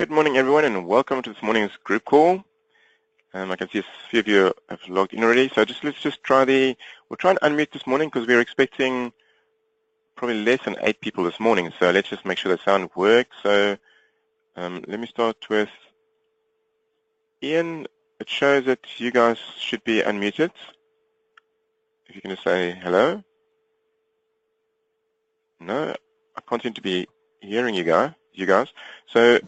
Good morning, everyone, and welcome to this morning's group call. I can see a few of you have logged in already, so let's just try we'll try and unmute this morning because we're expecting probably less than 8 people this morning, so let's just make sure the sound works. So let me start with Ian. It shows that you guys should be unmuted. If you can just say hello. No, I can't seem to be hearing you guys. So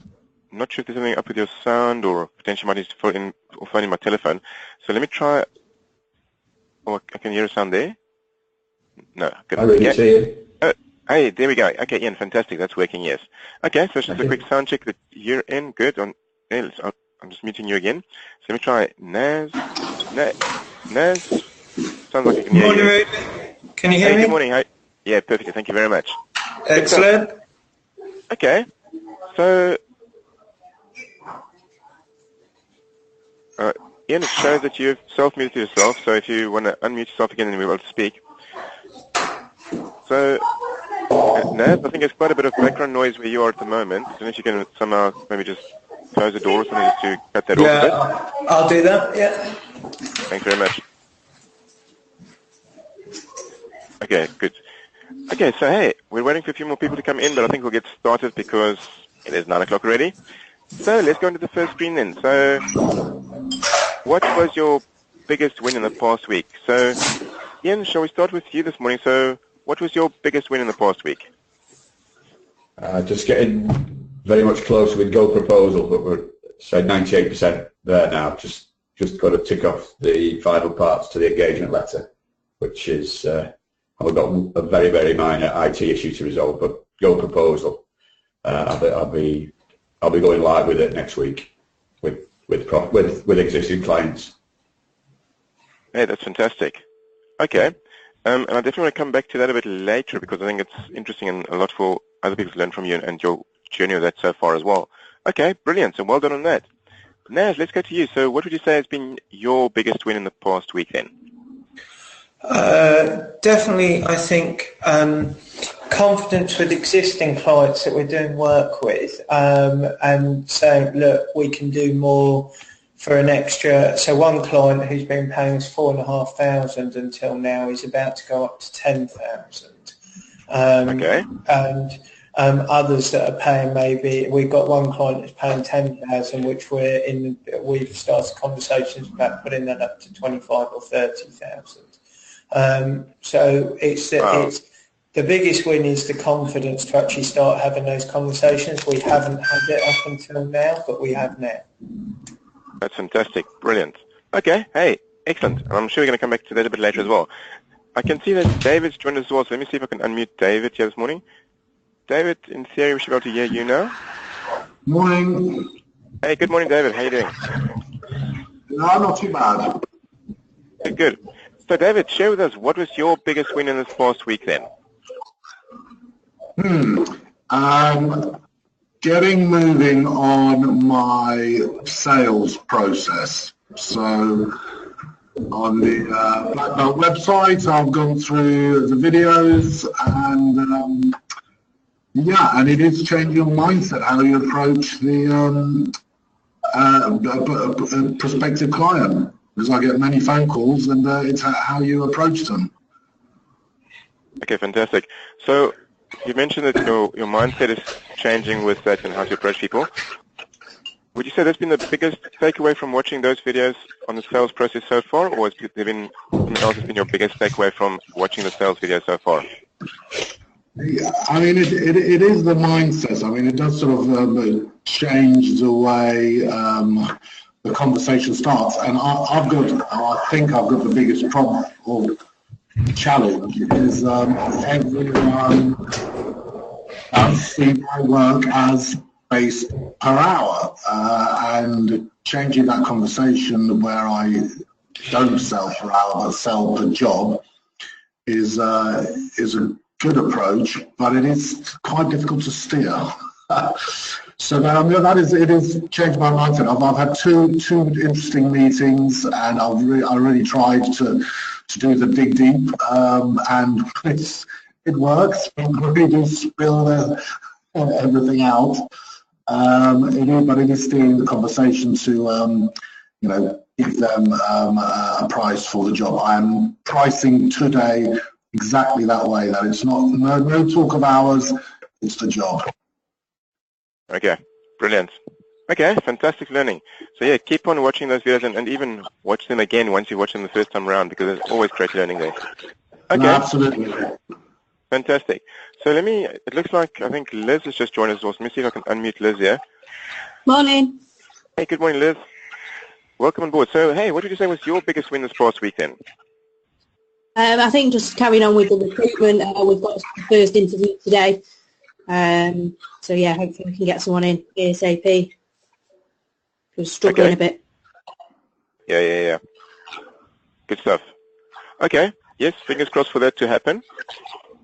I'm not sure if there's something up with your sound or potentially might need to phone in my telephone. So let me try. Oh, I can hear a sound there. No. Good. I really see it. Oh, hey, there we go. Okay, Ian, fantastic. That's working, yes. Okay, so it's just a quick sound check that you're in. Good. I'm just muting you again. So let me try Naz. Naz. Sounds like I can hear you. Morning, can you hear me? Good morning. Hi. Yeah, perfect. Thank you very much. Excellent. Okay. So, Ian, it shows that you've self-muted yourself, so if you want to unmute yourself again, then we'll be able to speak. So, Naz, I think there's quite a bit of background noise where you are at the moment. I don't know if you can somehow maybe just close the door or something just to cut that off a bit. Yeah, I'll do that, yeah. Thanks very much. Okay, good. Okay, so hey, we're waiting for a few more people to come in, but I think we'll get started because it is 9 o'clock already. So let's go into the first screen then. So what was your biggest win in the past week? So Ian, shall we start with you this morning? So what was your biggest win in the past week? Just getting very much closer with Go Proposal, but we're say 98% there now. Just got to tick off the final parts to the engagement letter, which is I've got a very, very minor IT issue to resolve, but Go Proposal, I'll be going live with it next week with existing clients. Hey, that's fantastic. Okay, and I definitely want to come back to that a bit later because I think it's interesting and a lot for other people to learn from you and your journey of that so far as well. Okay, brilliant. So well done on that. Naz, let's go to you. So what would you say has been your biggest win in the past week then? Definitely, I think confidence with existing clients that we're doing work with and saying, look, we can do more for an extra. So one client who's been paying us $4,500 until now is about to go up to $10,000. Okay. And others that are paying maybe, we've got one client that's paying $10,000, which we've started conversations about putting that up to $25,000 or $30,000. So it's the biggest win is the confidence to actually start having those conversations. We haven't had it up until now, but we have now. That's fantastic. Brilliant. Okay. Hey, excellent. And I'm sure we're going to come back to that a bit later as well. I can see that David's joined us as well, so let me see if I can unmute David here this morning. David, in theory, we should be able to hear you now. Morning. Hey, good morning, David. How are you doing? No, not too bad. Good. So, David, share with us, what was your biggest win in this past week then? Getting moving on my sales process. So on the Black Belt website, I've gone through the videos and and it is changing your mindset, how you approach the prospective client. Because I get many phone calls and it's how you approach them. Okay, fantastic. So you mentioned that your mindset is changing with that and how to approach people. Would you say that's been the biggest takeaway from watching those videos on the sales process so far, or has there been something else that's been your biggest takeaway from watching the sales video so far? Yeah, I mean, it is the mindset. I mean, it does sort of change the way the conversation starts. And I think I've got the biggest problem or challenge is everyone see my work as based per hour, and changing that conversation where I don't sell per hour but sell per job is a good approach, but it is quite difficult to steer. So it is changed my mindset. I've had two interesting meetings, and I really tried to do the dig deep, and it works. We do spill everything out, But it is steering the conversation to, give them a price for the job. I am pricing today exactly that way, that it's no talk of hours, it's the job. Okay, brilliant. Okay, fantastic learning. So yeah, keep on watching those videos and even watch them again once you watch them the first time around, because there's always great learning there. Okay. No, absolutely. Fantastic. So it looks like, I think Liz has just joined us also. Let me see if I can unmute Liz here. Morning. Hey, good morning, Liz. Welcome on board. So, hey, what would you say was your biggest win this past week then? I think just carrying on with the recruitment, we've got the first interview today. So yeah, hopefully we can get someone in ASAP. We're struggling a bit. Yeah. Good stuff. Okay. Yes, fingers crossed for that to happen.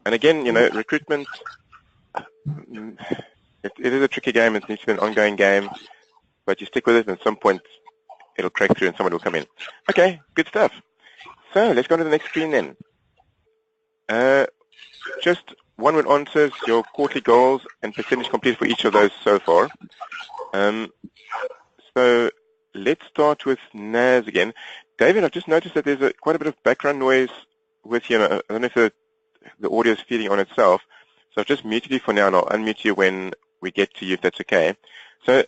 And again, recruitment, it is a tricky game. It needs to be an ongoing game. But you stick with it, and at some point it'll crack through and someone will come in. Okay, good stuff. So let's go to the next screen then. Just one-word answers, your quarterly goals and percentage complete for each of those so far. So let's start with Naz again. David, I've just noticed that there's quite a bit of background noise with you. I don't know if the audio is feeding on itself. So I've just muted you for now, and I'll unmute you when we get to you, if that's okay. So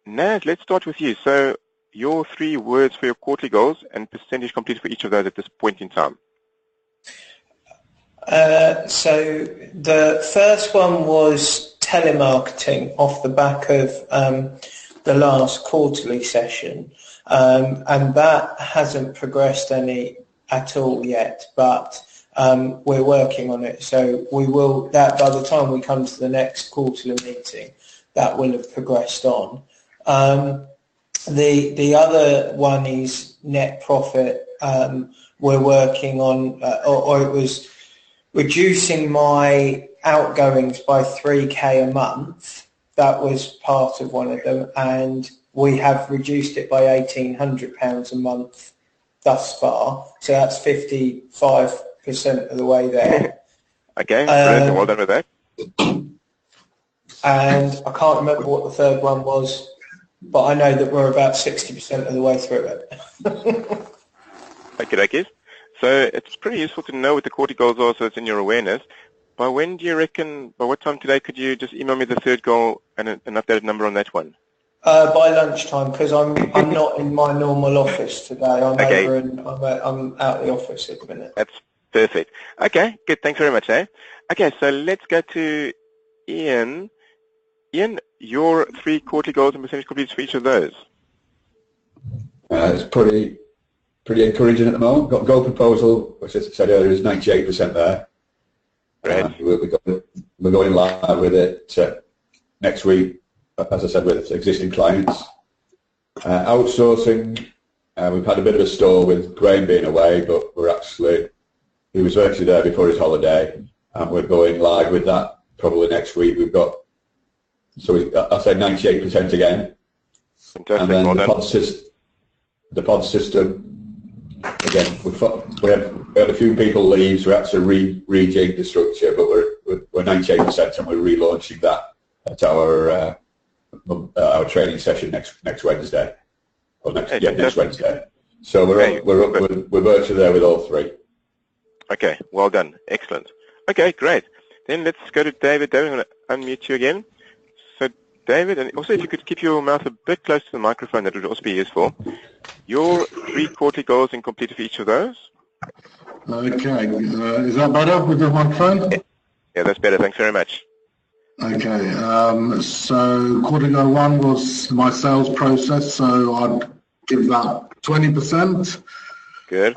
Naz, let's start with you. So your 3 words for your quarterly goals and percentage complete for each of those at this point in time. So the first one was telemarketing off the back of the last quarterly session, and that hasn't progressed any at all yet, but we're working on it. So we will, that by the time we come to the next quarterly meeting, that will have progressed on. The other one is net profit. We're working on, or it was reducing my outgoings by 3k a month. That was part of one of them, and we have reduced it by £1,800 a month thus far. So that's 55% of the way there. Okay, brilliant. Well done with that. And I can't remember what the third one was, but I know that we're about 60% of the way through it. Okay. So it's pretty useful to know what the quarterly goals are, so it's in your awareness. By when do you reckon, by what time today could you just email me the third goal and an updated number on that one? By lunchtime, because I'm not in my normal office today. I'm okay. over and I'm out of the office at the minute. That's perfect. Okay, good. Thanks very much, eh? Okay, so let's go to Ian. Ian, your 3 quarterly goals and percentage completes for each of those. It's pretty encouraging at the moment. Got goal proposal, which as I said earlier is 98% there. Right. We're going live with it next week, as I said, with existing clients. Outsourcing, we've had a bit of a stall with Graham being away, but he was virtually there before his holiday, and we're going live with that probably next week. We've got, I say 98% again. Fantastic. And then well the pod system, again, we had a few people leave, so we had to rejig the structure, but we're 98% and we're relaunching that at our training session next Wednesday, or next Wednesday. So we're virtually there with all 3. Okay, well done. Excellent. Okay, great. Then let's go to David. David, I'm going to unmute you again. So David, and also if you could keep your mouth a bit close to the microphone, that would also be useful. Your 3 quarterly goals and completed for each of those? Okay, is that better with the microphone? Yeah, that's better. Thanks very much. Okay, so quarterly goal 1 was my sales process, so I'd give that 20%. Good.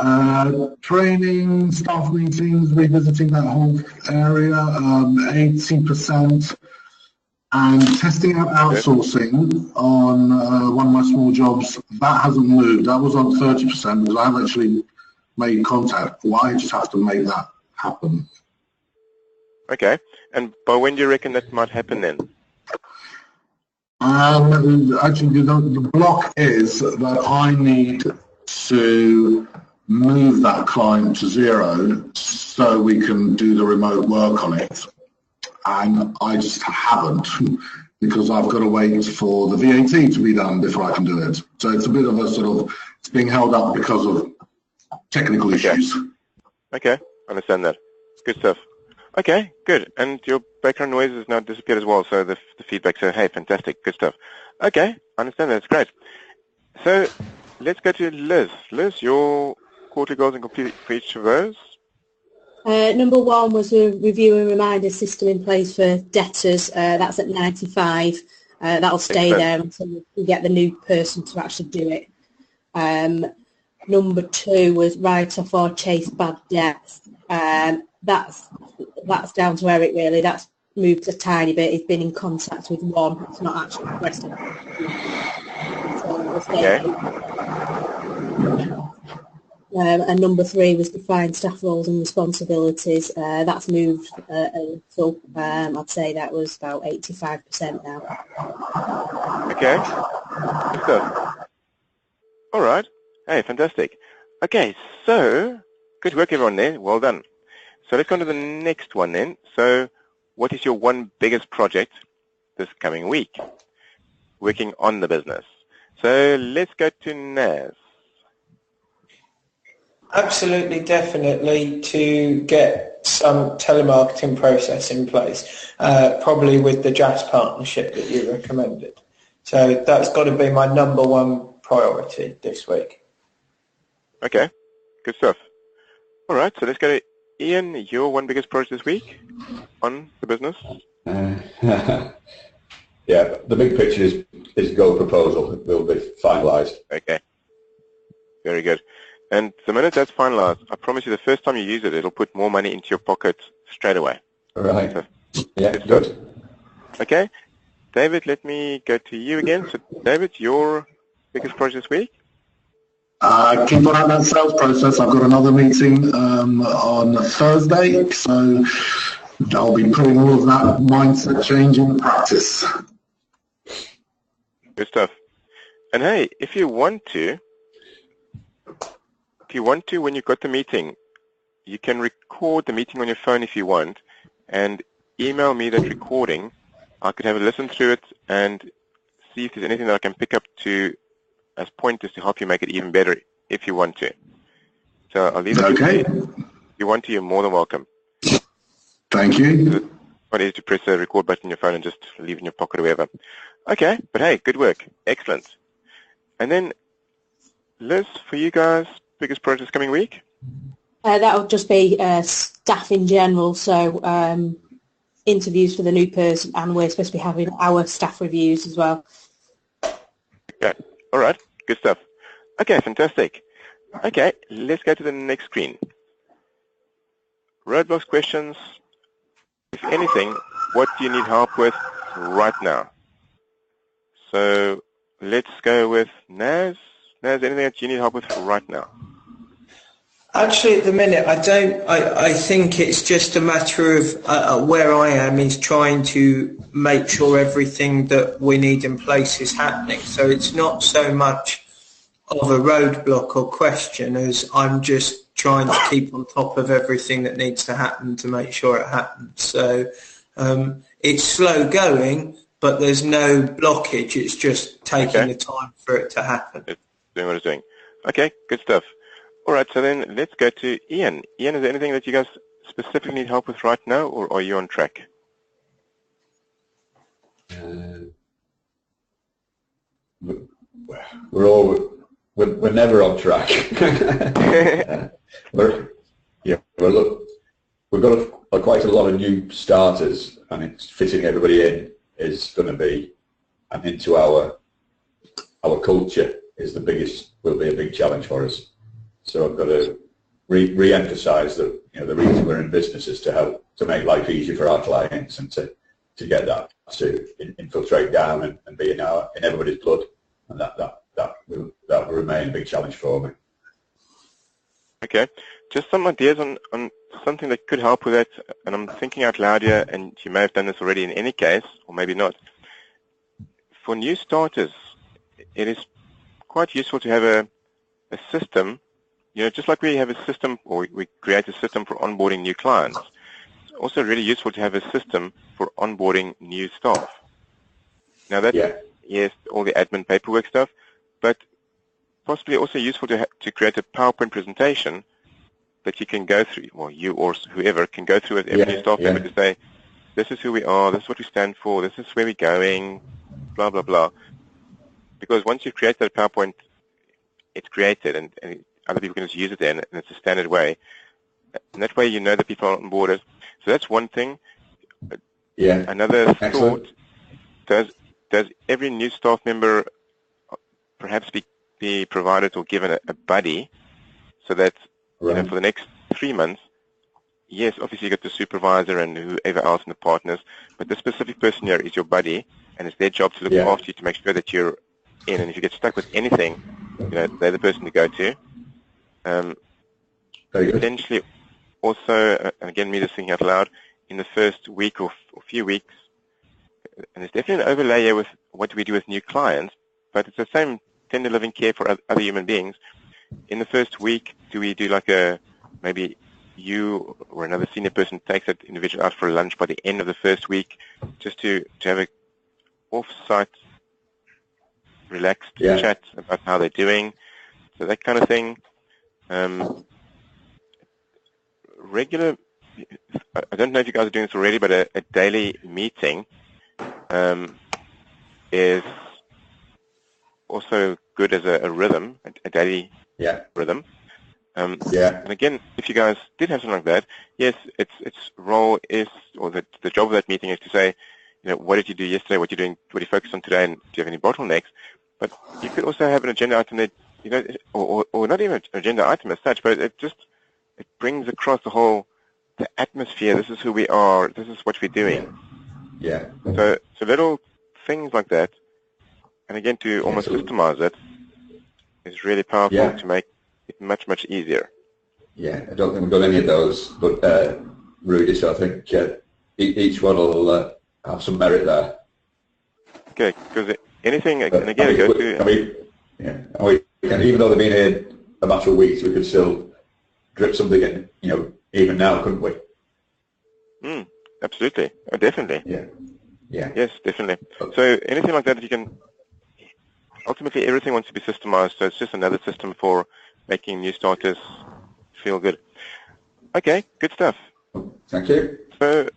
Training, staff meetings, revisiting that whole area, 80%. And testing out outsourcing on one of my small jobs, that hasn't moved. That was on 30% because I haven't actually made contact. Well, I just have to make that happen. Okay. And by when do you reckon that might happen then? Actually, the block is that I need to move that client to 0 so we can do the remote work on it. And I just haven't. because I've got to wait for the VAT to be done before I can do it. So it's a bit of a it's being held up because of technical issues. Okay, understand that. Good stuff. Okay, good. And your background noise has now disappeared as well, so the feedback, so hey, fantastic, good stuff. Okay, I understand that, it's great. So let's go to Liz. Liz, your quarterly goals and complete for each of those? Number 1 was a review and reminder system in place for debtors. That's at 95. That'll stay there until we get the new person to actually do it. Number 2 was write off or chase bad debts. That's down to Eric really. That's moved a tiny bit. He's been in contact with one. It's not actually requested. So we'll stay there. And number 3 was define staff roles and responsibilities. That's moved a little. I'd say that was about 85% now. Okay, good stuff. All right. Hey, fantastic. Okay, so good work everyone there. Well done. So let's go on to the next one then. So what is your one biggest project this coming week? Working on the business. So let's go to Naz. Absolutely, definitely, to get some telemarketing process in place, probably with the JAS partnership that you recommended. So that's got to be my number 1 priority this week. Okay, good stuff. All right, so let's go to Ian, your one biggest project this week on the business? Yeah, the big picture is Go proposal. It will be finalised. Okay, very good. And the minute that's finalised, I promise you the first time you use it, it'll put more money into your pocket straight away. Right. So, yeah, good. Okay, David, let me go to you again. So, David, your biggest project this week? Keep on that sales process. I've got another meeting on Thursday, so I'll be putting all of that mindset change in practice. Good stuff. And hey, if you want to, when you've got the meeting, you can record the meeting on your phone if you want, and email me that recording. I could have a listen through it and see if there's anything that I can pick up to as pointers to help you make it even better if you want to. So I'll leave it to you. If you want to, you're more than welcome. Thank you. It's not easy to press the record button on your phone and just leave it in your pocket or wherever. Okay, but hey, good work. Excellent. And then, Liz, for you guys, biggest projects coming week? That'll just be staff in general, so interviews for the new person, and we're supposed to be having our staff reviews as well. Okay, all right, good stuff. Okay, fantastic. Okay, let's go to the next screen. Roadblocks questions. If anything, what do you need help with right now? So let's go with Naz. Naz, anything that you need help with right now? Actually, at the minute, I don't. I think it's just a matter of where I am is trying to make sure everything that we need in place is happening. So it's not so much of a roadblock or question as I'm just trying to keep on top of everything that needs to happen to make sure it happens. So it's slow going, but there's no blockage. It's just taking the time for it to happen. It's doing what it's doing. Okay, good stuff. All right, so then let's go to Ian. Ian, is there anything that you guys specifically need help with right now, or are you on track? We're never on track. We've got quite a lot of new starters, and it's fitting everybody in is going to be, and into our culture will be a big challenge for us. So I've got to re-emphasise that the reason we're in business is to help to make life easier for our clients, and to get that to infiltrate down and be in everybody's blood, and that will remain a big challenge for me. Okay, just some ideas on something that could help with that, and I'm thinking out loud here, and you may have done this already in any case, or maybe not. For new starters, it is quite useful to have a system. Just like we have a system, or we create a system for onboarding new clients, it's also really useful to have a system for onboarding new staff. Now that, Yeah. yes, all the admin paperwork stuff, but possibly also useful to create a PowerPoint presentation that you can go through, well, you or whoever can go through with every new staff member to say, this is who we are, this is what we stand for, this is where we're going, blah, blah, blah. Because once you create that PowerPoint, it's created and other people can just use it then, and it's a standard way. And that way you know that people are on board. So that's one thing. Yeah. Another Excellent. thought, does every new staff member perhaps be provided or given a buddy so that you know, for the next 3 months, yes, obviously you got the supervisor and whoever else in the partners, but the specific person here is your buddy, and it's their job to look after you to make sure that you're in. And if you get stuck with anything, you know, they're the person to go to. Potentially also, and again, me just thinking out loud, in the first week or few weeks, and there's definitely an overlay here with what we do with new clients, but it's the same tender living care for other human beings. In the first week, do we do like maybe you or another senior person takes that individual out for lunch by the end of the first week, just to have a off-site, relaxed chat about how they're doing, so that kind of thing. Regular, I don't know if you guys are doing this already, but a daily meeting is also good as a rhythm, a daily rhythm. And again, if you guys did have something like that, yes, its role is, or the job of that meeting is to say, you know, what did you do yesterday, what are you doing, what do you focus on today, and do you have any bottlenecks? But you could also have an agenda item that, you know, or not even an agenda item as such, but it brings across the atmosphere. This is who we are. This is what we're doing. Yeah. So little things like that, and again, to almost systemize it, is really powerful to make it much, much easier. Yeah, I don't think we've got any of those, but Rudy, so I think each one will have some merit there. Okay, because anything, and again, it goes to... even though they've been here a matter of weeks, we could still drip something in, you know, even now, couldn't we? Absolutely. Oh, definitely. Yeah. Yes, definitely. So anything like that you can... Ultimately, everything wants to be systemized, so it's just another system for making new starters feel good. Okay, good stuff. Thank you. So,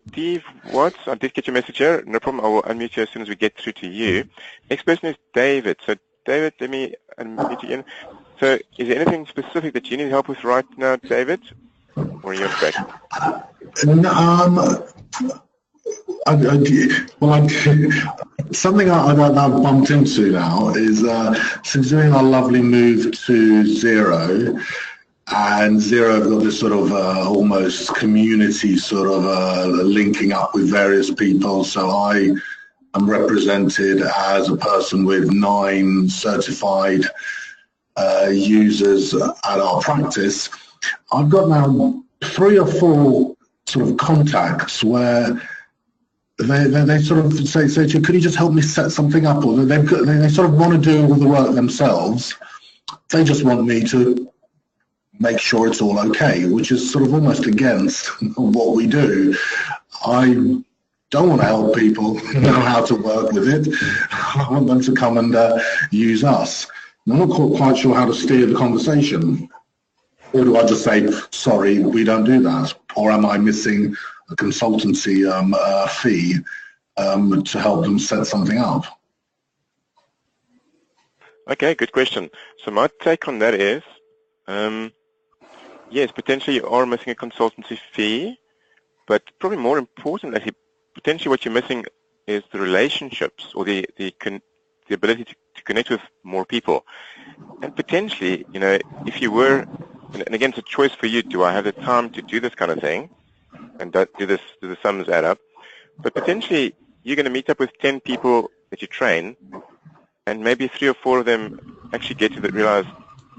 Steve Watts, I did get your message here. No problem. I will unmute you as soon as we get through to you. Next person is David. So, David, let me unmute you again. So, is there anything specific that you need help with right now, David? Or are you on track? Something I've bumped into now is since doing our lovely move to Xero, and Xero have got this sort of almost community sort of linking up with various people. So I am represented as a person with 9 certified users at our practice. I've got now 3 or 4 sort of contacts where they sort of say to you, could you just help me set something up? Or they sort of want to do all the work themselves. They just want me to make sure it's all okay, which is sort of almost against what we do. I don't want to help people know how to work with it. I want them to come and use us. I'm not quite sure how to steer the conversation. Or do I just say, sorry, we don't do that? Or am I missing a consultancy fee to help them set something up? Okay, good question. So my take on that is, yes, potentially you are missing a consultancy fee, but probably more importantly, potentially what you're missing is the relationships or the ability to connect with more people. And potentially, you know, if you were, and again, it's a choice for you, do I have the time to do this kind of thing? And do the sums add up? But potentially, you're going to meet up with 10 people that you train, and maybe 3 or 4 of them actually get to realize,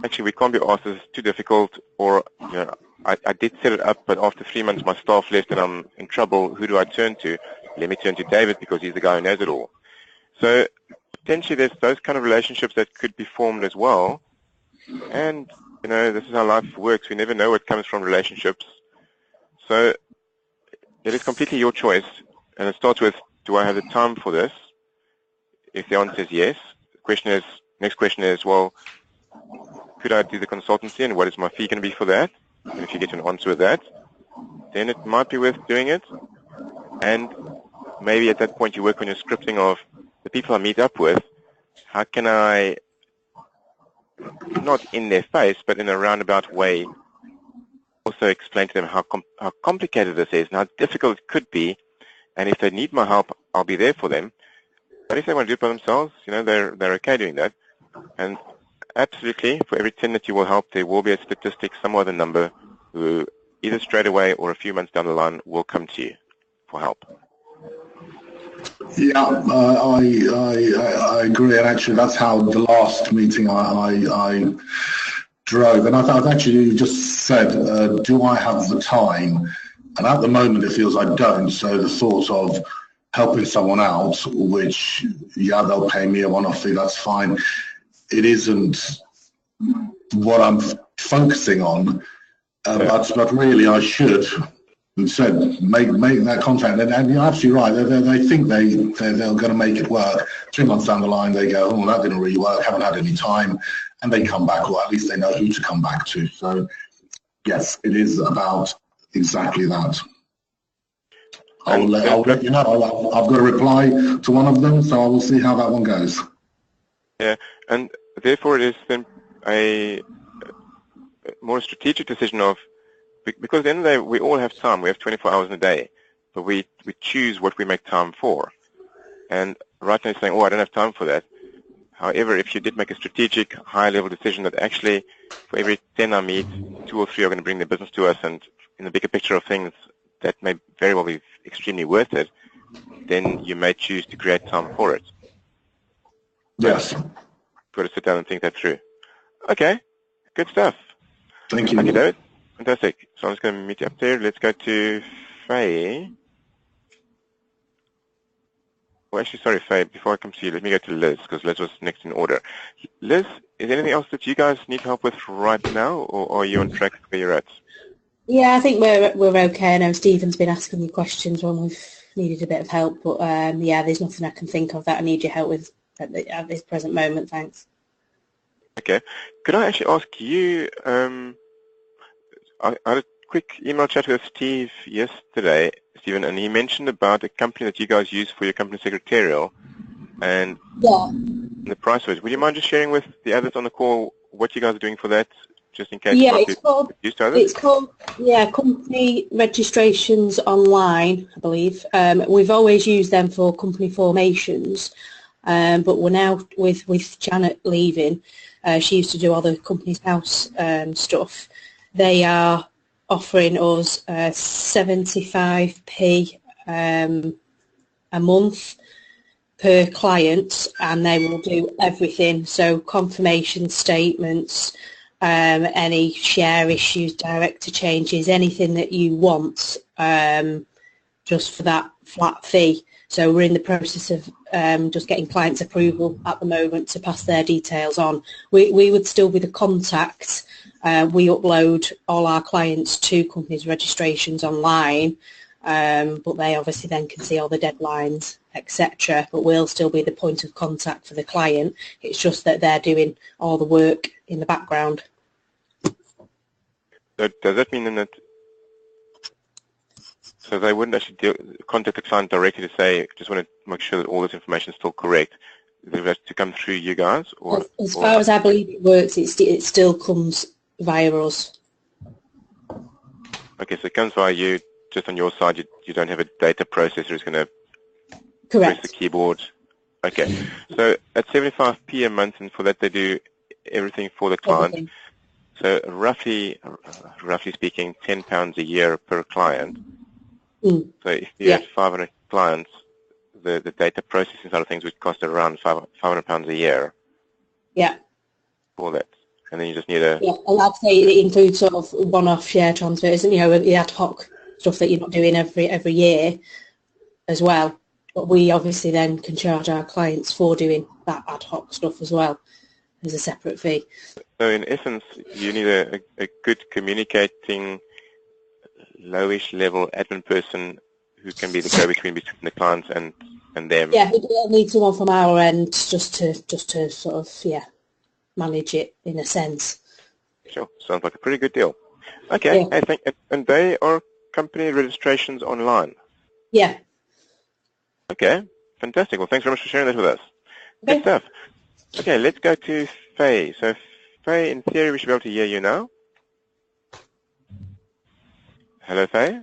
actually, we can't be asked, this is too difficult, or, you know, I did set it up, but after 3 months, my staff left and I'm in trouble. Who do I turn to? Let me turn to David because he's the guy who knows it all. So potentially, there's those kind of relationships that could be formed as well. And, you know, this is how life works. We never know what comes from relationships. So it is completely your choice, and it starts with, do I have the time for this? If the answer is yes, next question is, well, could I do the consultancy and what is my fee going to be for that? And if you get an answer with that, then it might be worth doing it. And maybe at that point you work on your scripting of the people I meet up with. How can I, not in their face, but in a roundabout way, also explain to them how complicated this is and how difficult it could be. And if they need my help, I'll be there for them. But if they want to do it by themselves, they're okay doing that. And absolutely, for every 10 that you will help, there will be a statistic, some other number, who either straight away or a few months down the line will come to you for help. Yeah, I agree, and actually that's how the last meeting I drove, and I've actually just said, do I have the time? And at the moment it feels I don't, so the thought of helping someone out, which, yeah, they'll pay me a one-off fee, that's fine. It isn't what I'm focusing on, but really I should, said, make that contact. And you're absolutely right, they think they're going to make it work. 3 months down the line they go, oh, that didn't really work, haven't had any time, and they come back, or at least they know who to come back to. So yes, it is about exactly that. I'll let you know. I've got a reply to one of them, so I will see how that one goes. Yeah, and therefore it is then a more strategic decision of, because at the end of the day, we all have time. We have 24 hours in a day, but we choose what we make time for. And right now you're saying, oh, I don't have time for that. However, if you did make a strategic, high-level decision that actually for every 10 I meet, 2 or 3 are going to bring their business to us, and in the bigger picture of things, that may very well be extremely worth it, then you may choose to create time for it. Yes. You've got to sit down and think that through. Okay, good stuff. Thank you. Okay, David. Fantastic. So I'm just going to meet you up there. Let's go to Faye. Well, actually, sorry, Faye, before I come to you, let me go to Liz, because Liz was next in order. Liz, is there anything else that you guys need help with right now, or are you on track where you're at? Yeah, I think we're okay. I know Stephen's been asking me questions when we've needed a bit of help, but yeah, there's nothing I can think of that I need your help with at this present moment, thanks. Okay. Could I actually ask you, I had a quick email chat with Steve yesterday, Stephen, and he mentioned about a company that you guys use for your company secretarial, and the price of it. Would you mind just sharing with the others on the call what you guys are doing for that, just in case it's called Company Registrations Online, I believe. We've always used them for company formations, but we're now with Janet leaving. She used to do all the company's house stuff. They are offering us 75p a month per client, and they will do everything. So confirmation statements, any share issues, director changes, anything that you want, just for that flat fee. So we're in the process of just getting clients' approval at the moment to pass their details on. We would still be the contact. We upload all our clients to companies' registrations online, but they obviously then can see all the deadlines, etc. But we'll still be the point of contact for the client. It's just that they're doing all the work in the background. So does that mean then that so they wouldn't actually contact the client directly to say, just want to make sure that all this information is still correct? They would have to come through you guys? Or, as far as I believe it works, it still comes via us. Okay, so it comes via you, just on your side, you don't have a data processor who's going to Correct. press the keyboard. Okay, so at 75p a month, and for that they do everything for the client. Everything. So roughly speaking, £10 a year per client. Mm. So if you had 500 clients, the data processing side of things would cost around £500 a year. Yeah. For that. And then you just need a... Yeah, and I'd say it includes sort of one-off share transfers, and, the ad hoc stuff that you're not doing every year as well. But we obviously then can charge our clients for doing that ad hoc stuff as well as a separate fee. So in essence, you need a good communicating, lowish level admin person who can be the go-between between the clients and and them. Yeah, we'll need someone from our end just to sort of manage it in a sense. Sure, sounds like a pretty good deal. Okay, Yeah. I think, and they are company registrations online. Yeah. Okay, fantastic. Well, thanks very much for sharing that with us. Okay. Good stuff. Okay, let's go to Faye. So, Faye, in theory, we should be able to hear you now. Hello, Faye.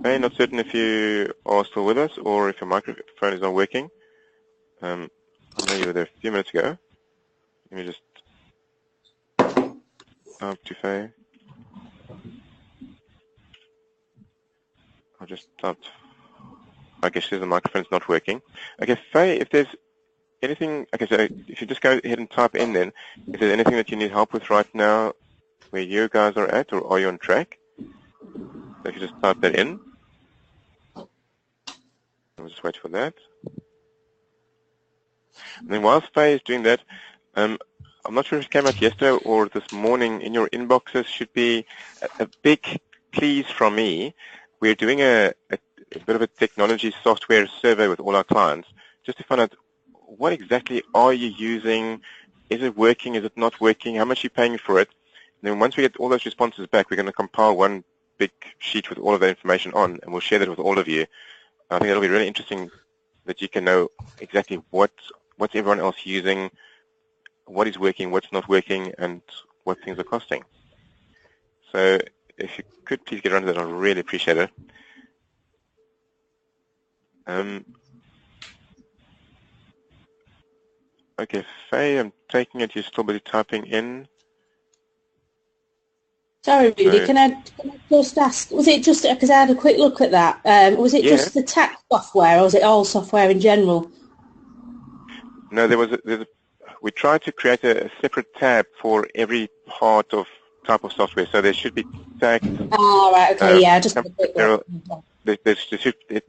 Faye, not certain if you are still with us or if your microphone is not working. I know you were there a few minutes ago. Let me just up to Faye. I'll just stop. Okay, she says the microphone's not working. Okay, Faye, if there's anything, okay, so if you just go ahead and type in then, if there's anything that you need help with right now where you guys are at, or are you on track? So if you just type that in. We'll just wait for that. And then whilst Faye is doing that, I'm not sure if it came out yesterday or this morning, in your inboxes should be a big please from me. We're doing a bit of a technology software survey with all our clients just to find out what exactly are you using, is it working, is it not working, how much are you paying for it. And then once we get all those responses back, we're going to compile one big sheet with all of that information on, and we'll share that with all of you. I think it'll be really interesting that you can know exactly what's everyone else using, what is working, what's not working, and what things are costing. So if you could please get around to that, I'd really appreciate it. Okay, Faye, I'm taking it you're still busy typing in. Sorry, Rudy, can I just ask, was it just, because I had a quick look at that, was it just the tax software or was it all software in general? No, we tried to create a separate tab for every part of type of software. So there should be tax. Oh, right, okay, yeah, just a quick look. There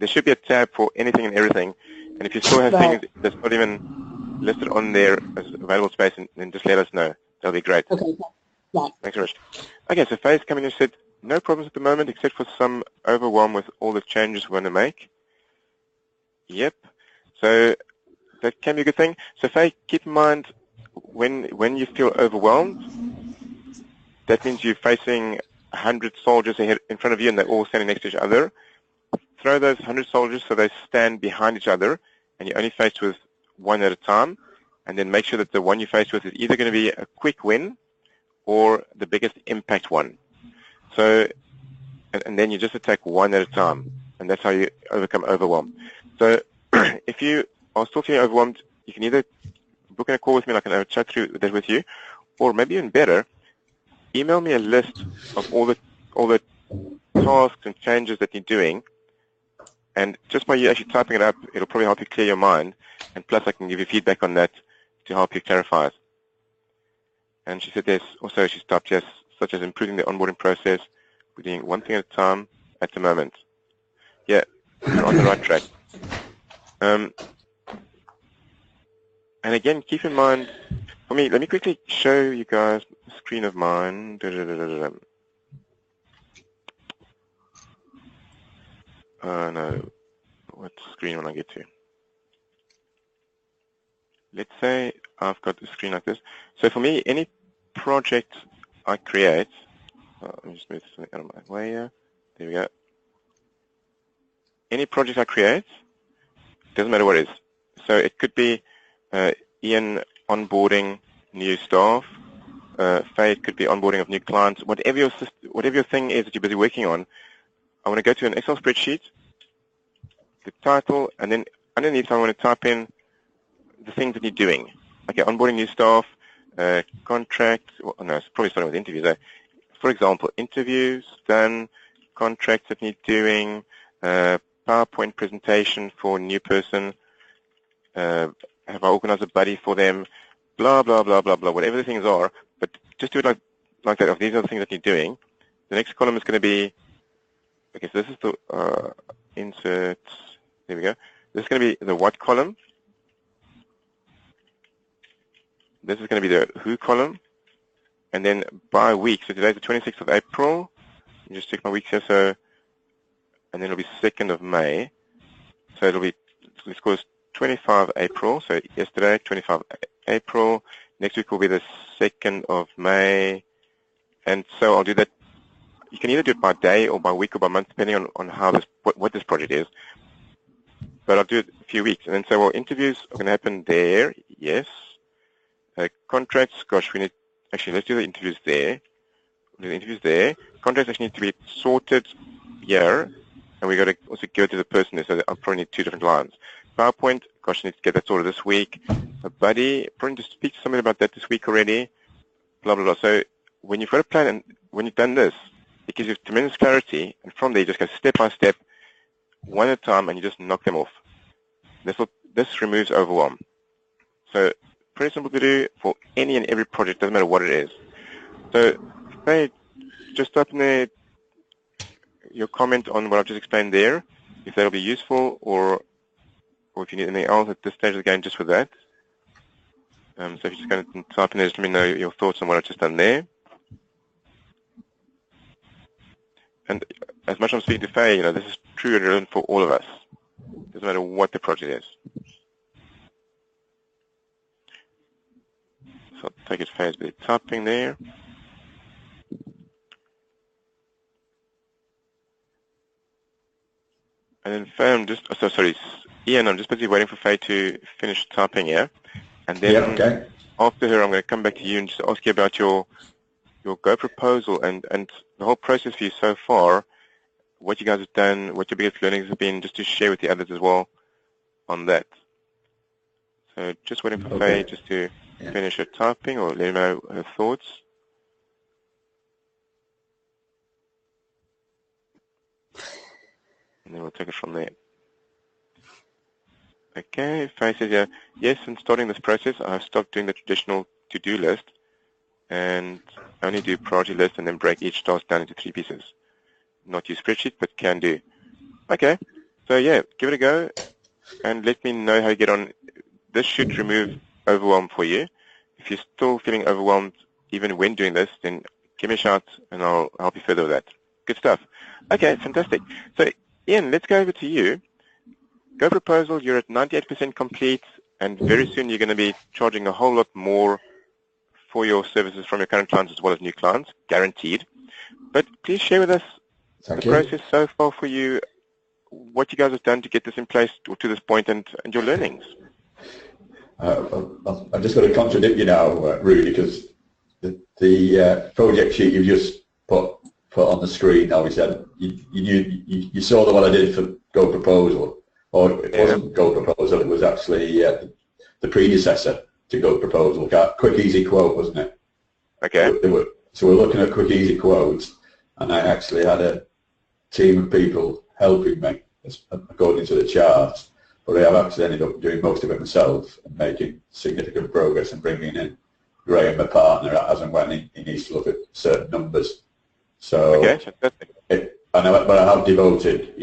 should be a tab for anything and everything. And if you still have things that's not even listed on there as available space, then just let us know. That'll be great. Okay, right. Thanks very much. Okay, so Faye's coming in and said, no problems at the moment except for some overwhelm with all the changes we're going to make. Yep. So that can be a good thing. So Faye, keep in mind when you feel overwhelmed, that means you're facing 100 soldiers ahead in front of you and they're all standing next to each other. Throw those 100 soldiers so they stand behind each other and you're only faced with one at a time. And then make sure that the one you're faced with is either going to be a quick win or the biggest impact one. So, and then you just attack one at a time. And that's how you overcome overwhelm. So if you are still feeling overwhelmed, you can either book in a call with me, like I can chat through that with you, or maybe even better, email me a list of all the tasks and changes that you're doing, and just by you actually typing it up, it'll probably help you clear your mind, and plus I can give you feedback on that to help you clarify it. And she said there's also, she's typed yes, such as improving the onboarding process. We're doing one thing at a time at the moment. Yeah, you're on the right track. And again, keep in mind, for me, let me quickly show you guys a screen of mine. No, what screen will I get to? Let's say I've got a screen like this. So for me, any project I create, let me just move something out of my way here. There we go. Any project I create, doesn't matter what it is. So it could be Ian onboarding new staff. Faye, it could be onboarding of new clients. Whatever your thing is that you're busy working on, I want to go to an Excel spreadsheet, the title, and then underneath I want to type in the things that you're doing. Okay, onboarding new staff, contracts. Well, no, it's probably starting with interviews. For example, interviews done, contracts that need doing, PowerPoint presentation for a new person. Have I organized a buddy for them? Blah blah blah blah blah. Whatever the things are, but just do it like that. If these are the things that you're doing, the next column is going to be. Okay, so this is the insert. There we go. This is going to be the what column. This is going to be the who column, and then by week. So today's the 26th of April. Let me just check my weeks here. So and then it'll be 2nd of May. So it'll be, let's call it 25 April. So yesterday, 25 April. Next week will be the 2nd of May. And so I'll do that. You can either do it by day or by week or by month, depending on how this, what this project is. But I'll do it a few weeks. And then so, well, interviews are going to happen there. Yes. Contracts, gosh, we need, actually, let's do the interviews there. We'll do the interviews there. Contracts actually need to be sorted here. And we've got to also go to the person there, so I'll probably need 2 different lines. PowerPoint, gosh, I need to get that sorted this week. A buddy, probably need to speak to somebody about that this week already. Blah, blah, blah. So when you've got a plan and when you've done this, it gives you tremendous clarity. And from there, you just go step by step, one at a time, and you just knock them off. This removes overwhelm. So pretty simple to do for any and every project, doesn't matter what it is. So hey, just type in there your comment on what I've just explained there, if that'll be useful, or if you need anything else at this stage of the game just for that. So if you're just going to type in there, just let me know your thoughts on what I've just done there. And as much as I'm speaking to Faye, this is true and relevant for all of us. Doesn't matter what the project is. So I'll take it Faye's bit of typing there. And then Faye, Ian, I'm just busy waiting for Faye to finish typing here. And then after her, I'm going to come back to you and just ask you about your Go proposal and the whole process for you so far, what you guys have done, what your biggest learnings have been, just to share with the others as well on that. So just waiting for Faye just to finish her typing or let me know her thoughts. And then we'll take it from there. Okay, Faye says, yes, in starting this process, I've stopped doing the traditional to-do list and only do priority list and then break each task down into 3 pieces. Not use spreadsheet, but can do. Okay, so yeah, give it a go and let me know how you get on. This should remove overwhelm for you. If you're still feeling overwhelmed even when doing this, then give me a shout and I'll help you further with that. Good stuff. Okay, fantastic. So Ian, let's go over to you. Go proposal, you're at 98% complete, and very soon you're going to be charging a whole lot more for your services from your current clients as well as new clients, guaranteed. But please share with us the process so far for you, what you guys have done to get this in place to this point, and your learnings. I'm just going to contradict you now, Rudy, because the project sheet you've just put on the screen now, we said you saw the one I did for Go Proposal, or it wasn't Go Proposal, it was actually the predecessor to Go Proposal, Quick Easy Quote, wasn't it? Okay. So we're looking at Quick Easy Quotes, and I actually had a team of people helping me according to the charts, but I have actually ended up doing most of it myself and making significant progress and bringing in Graham, my partner, as and when he needs to look at certain numbers. So, fantastic. But I have devoted,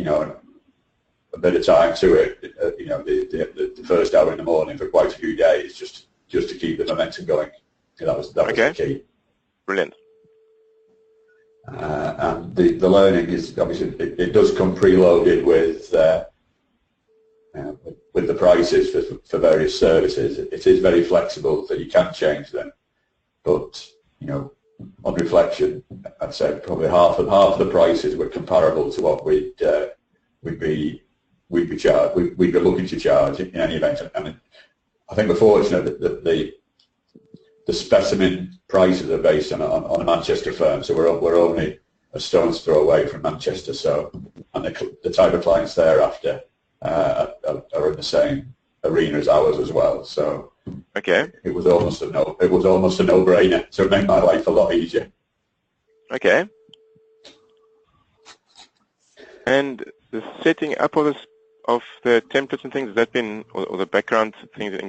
a bit of time to it, the first hour in the morning for quite a few days, just to keep the momentum going. That was the key. Brilliant. And the learning is obviously it does come preloaded with the prices for various services. It is very flexible, that you can change them, but on reflection, I'd say probably half of the prices were comparable to what we'd be looking to charge in any event. I mean, I think we're fortunate that the specimen prices are based on a Manchester firm, so we're only a stone's throw away from Manchester. So, and the type of clients thereafter are in the same arena as ours as well. So, it was almost a no-brainer. So it made my life a lot easier. Okay. And the setting up of the templates and things, has that been, or the background things in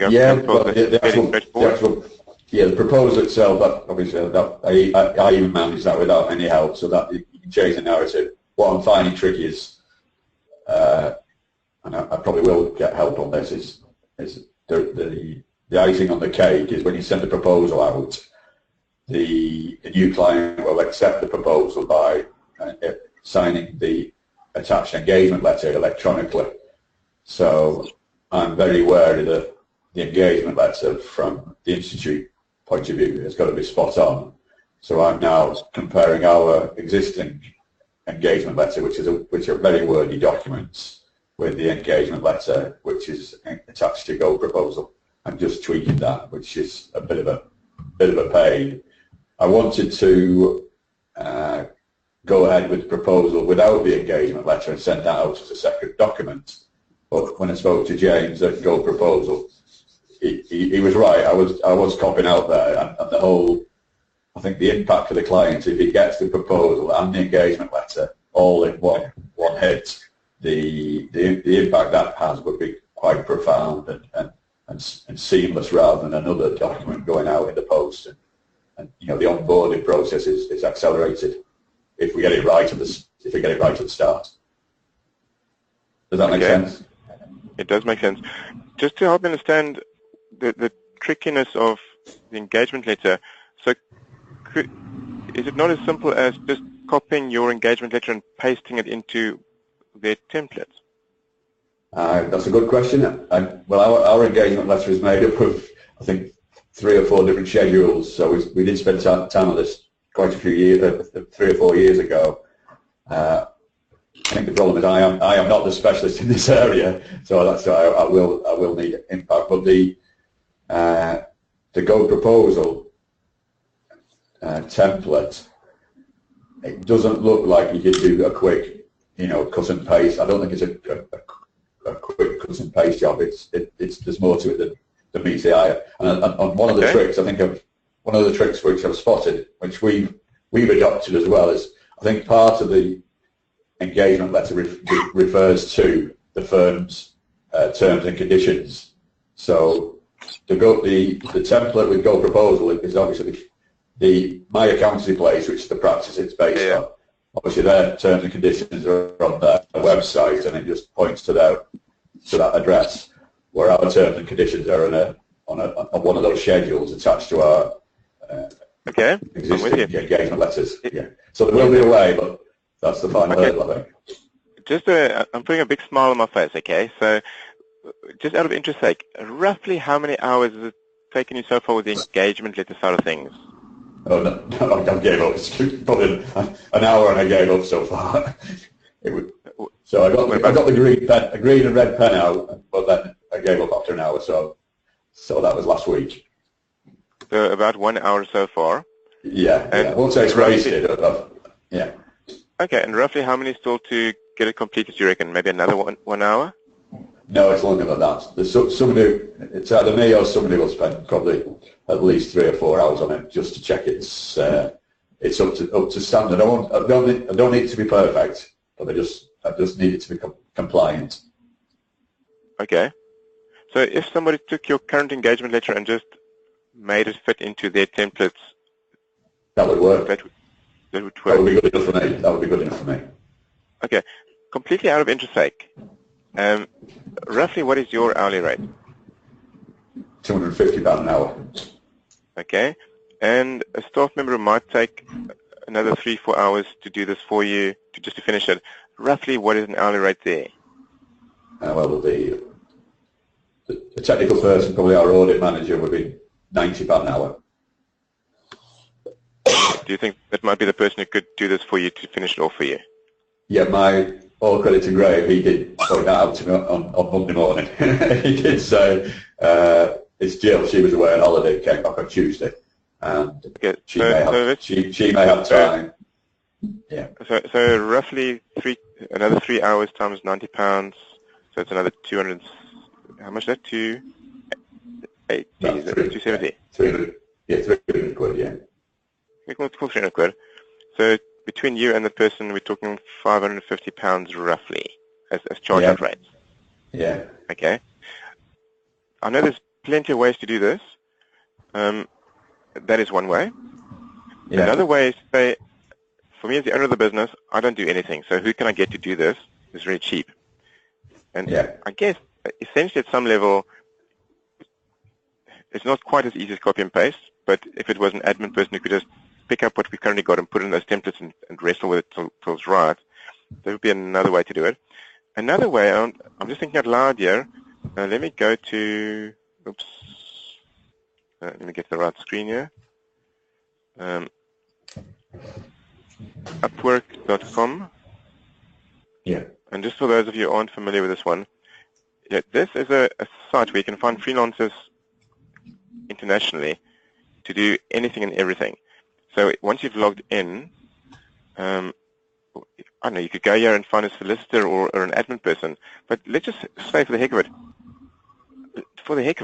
the proposal itself, obviously I even managed that without any help, so that you can change the narrative. What I'm finding tricky is, and I probably will get help on this, is the icing on the cake is when you send the proposal out, the new client will accept the proposal by signing the attach an engagement letter electronically. So I'm very wary that the engagement letter from the Institute point of view has got to be spot on. So I'm now comparing our existing engagement letter, which are very wordy documents, with the engagement letter which is attached to Go Proposal, and just tweaking that, which is a bit of a pain. I wanted to go ahead with the proposal without the engagement letter and send that out as a separate document. But when I spoke to James at Go Proposal, he was right. I was copying out there, and the whole, I think the impact for the client, if he gets the proposal and the engagement letter all in one hit, the impact that has would be quite profound and seamless, rather than another document going out in the post. And you know, the onboarding process is accelerated if we get it right at the start. Does that make sense? It does make sense. Just to help understand the trickiness of the engagement letter, so is it not as simple as just copying your engagement letter and pasting it into their template? That's a good question. Well, our engagement letter is made up of, I think, 3 or 4 different schedules. So we did spend time on this quite a few years, 3 or 4 years ago. I think the problem is I am not the specialist in this area, so I will need impact. But the Go Proposal template, it doesn't look like you could do a quick, cut and paste. I don't think it's a quick cut and paste job. There's more to it than meets the eye. And one of the tricks, one of the tricks which I've spotted, which we've adopted as well, is I think part of the engagement letter refers to the firm's terms and conditions. So the template with Go Proposal is obviously the My Accountancy Place, which is the practice it's based on. Obviously their terms and conditions are on their website, and it just points to that address, where our terms and conditions are on one of those schedules attached to our existing engagement letters. Yeah. So there will be a way, but that's the final hurdle, I think. Just I'm putting a big smile on my face, okay? So just out of interest sake, roughly how many hours has it taken you so far with the engagement letter side of things? Oh, no, I gave up. It's probably an hour and I gave up so far. So I got the green and red pen out, but then I gave up after an hour, so that was last week. So about 1 hour so far? Yeah, I won't say it's wasted. Yeah. Okay, and roughly how many still to get it completed, do you reckon? Maybe another 1 hour? No, it's longer than that. There's somebody, it's either me or somebody will spend probably at least 3 or 4 hours on it just to check it's up to standard. I don't need it to be perfect, but I just need it to be compliant. Okay. So if somebody took your current engagement letter and just made it fit into their templates, that would work. That would work. That would be good enough for me. That would be good enough for me. Okay. Completely out of interest sake, roughly what is your hourly rate? £250 an hour. Okay. And a staff member might take another 3-4 hours to do this for you, just to finish it. Roughly what is an hourly rate there? Well, the technical person, probably our audit manager, would be £90 an hour. Do you think that might be the person who could do this for you to finish it off for you? Yeah, my all credit to Graham, he did point that out to me on Monday morning. He did say, it's Jill, she was away on holiday, came back on Tuesday, and she may have time. Yeah. So roughly another 3 hours times £90, so it's another 200. How much is that? 280? Is that 270? 300. Yeah, 300 quid. Yeah. We can call 300 quid. So between you and the person, we're talking £550 roughly as charge-out rates. Yeah. Okay. I know there's plenty of ways to do this. That is one way. Yeah. Another way is to say, for me as the owner of the business, I don't do anything. So who can I get to do this? It's very cheap. And I guess essentially at some level, it's not quite as easy as copy and paste, but if it was an admin person who could just pick up what we currently got and put in those templates and wrestle with it till it's right, That would be another way to do it. Another way, I'm just thinking out loud here. Let me go to, oops, let me get the right screen here. Upwork.com. Yeah. And just for those of you who aren't familiar with this one, yeah, this is a site where you can find freelancers internationally to do anything and everything. So once you've logged in, I don't know, you could go here and find a solicitor or an admin person, but let's just say for the heck of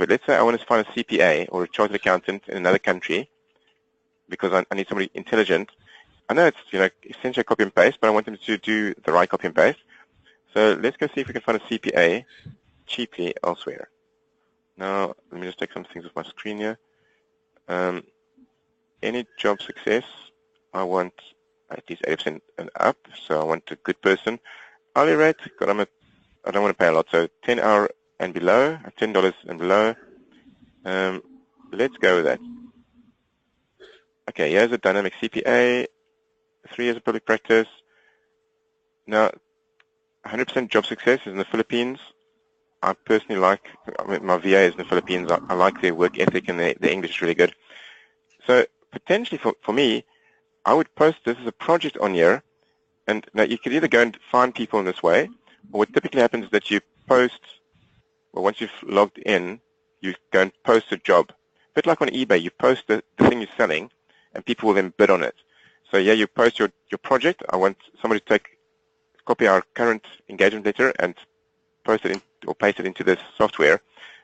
it, let's say I want to find a CPA or a chartered accountant in another country because I need somebody intelligent. I know it's, essentially a copy and paste, but I want them to do the right copy and paste. So let's go see if we can find a CPA cheaply elsewhere. Now, let me just take some things off my screen here. Any job success, I want at least 80% and up, so I want a good person. Hourly rate, I don't want to pay a lot, so 10 hour and below, $10 and below. Let's go with that. Okay, here's a dynamic CPA, 3 years of public practice. Now, 100% job success is in the Philippines. I personally like, my VA is in the Philippines. I like their work ethic and their English is really good. So potentially for me, I would post this as a project on here, and now you could either go and find people in this way, or what typically happens is that you post, well, once you've logged in, you go and post a job. A bit like on eBay, you post the thing you're selling, and people will then bid on it. So yeah, you post your project. I want somebody to copy our current engagement letter and post it in, or paste it into this software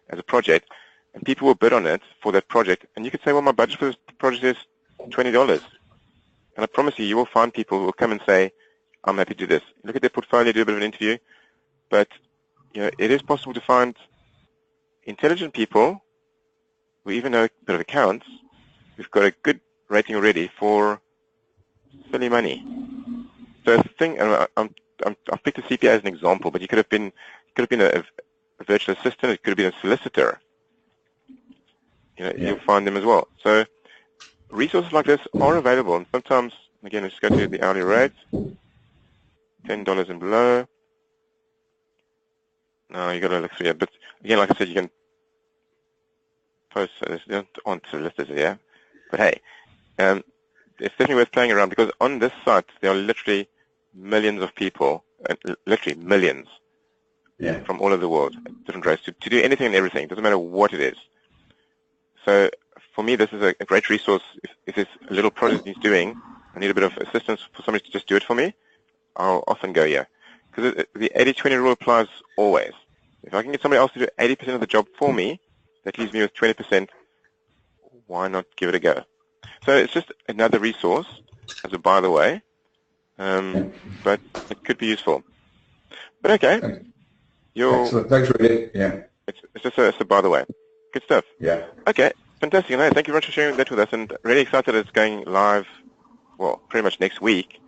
as a project, and people will bid on it for that project. And you could say, well, my budget for this project is $20. And I promise you will find people who will come and say, I'm happy to do this. Look at their portfolio, do a bit of an interview. But it is possible to find intelligent people who even know a bit of accounts, who've got a good rating already for silly money. So the thing, I've picked a CPA as an example, but you could have been a virtual assistant. It could have been a solicitor. You'll find them as well. So resources like this are available, and sometimes, again, let's go to the hourly rate, $10 and below. No, you got to look through it. But again, like I said, you can post on solicitors here. But hey, it's definitely worth playing around, because on this site there are literally millions of people, literally millions, from all over the world, different races, to do anything and everything. It doesn't matter what it is. So for me, this is a great resource. If there's a little project he's doing, I need a bit of assistance for somebody to just do it for me, I'll often go here. Because the 80-20 rule applies always. If I can get somebody else to do 80% of the job for me, that leaves me with 20%, why not give it a go? So it's just another resource, as a by the way, but it could be useful. But okay. Excellent. Thanks, Rudy. Yeah. It's just a by the way. Good stuff. Yeah. Okay. Fantastic. No, thank you very much for sharing that with us, and really excited it's going live, well, pretty much next week.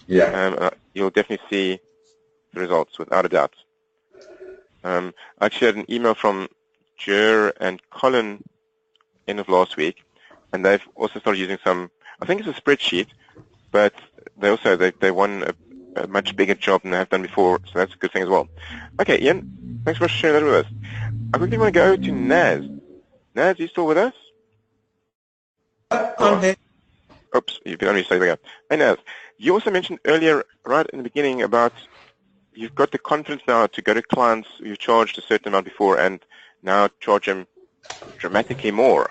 Yeah. You'll definitely see the results, without a doubt. I actually had an email from Jer and Colin end of last week, and they've also started using some, I think it's a spreadsheet, but they won a much bigger job than they have done before, so that's a good thing as well. Okay, Ian, thanks for sharing that with us. I quickly want to go to Naz. Naz, are you still with us? I'm here. Oops, you've been on your side again. Hey, Naz, you also mentioned earlier, right in the beginning, about you've got the confidence now to go to clients you charged a certain amount before and now charge them dramatically more.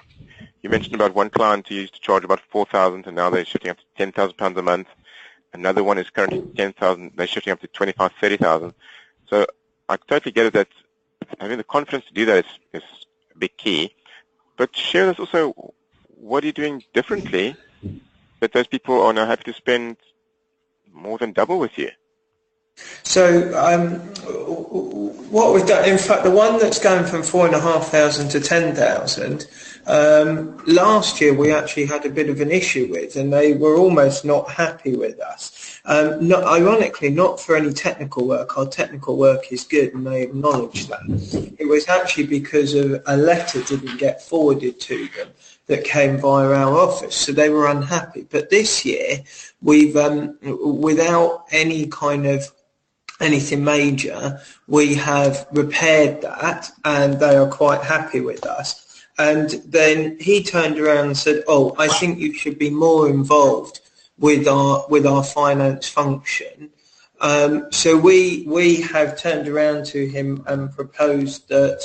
You mentioned about one client who used to charge about $4,000 and now they're shifting up to £10,000 a month. Another one is currently $10,000. They're shifting up to $25,000, $30,000. So I totally get it that having the confidence to do that is a big key. But share with us also, what are you doing differently that those people are now happy to spend more than double with you? So what we've done, in fact, the one that's going from 4,500 to 10,000, last year we actually had a bit of an issue with, and they were almost not happy with us. Ironically, not for any technical work. Our technical work is good, and they acknowledge that. It was actually because of a letter didn't get forwarded to them that came via our office, so they were unhappy. But this year, we've, without any kind of anything major, we have repaired that, and they are quite happy with us. And then he turned around and said, "Oh, I think you should be more involved with our finance function." So we have turned around to him and proposed that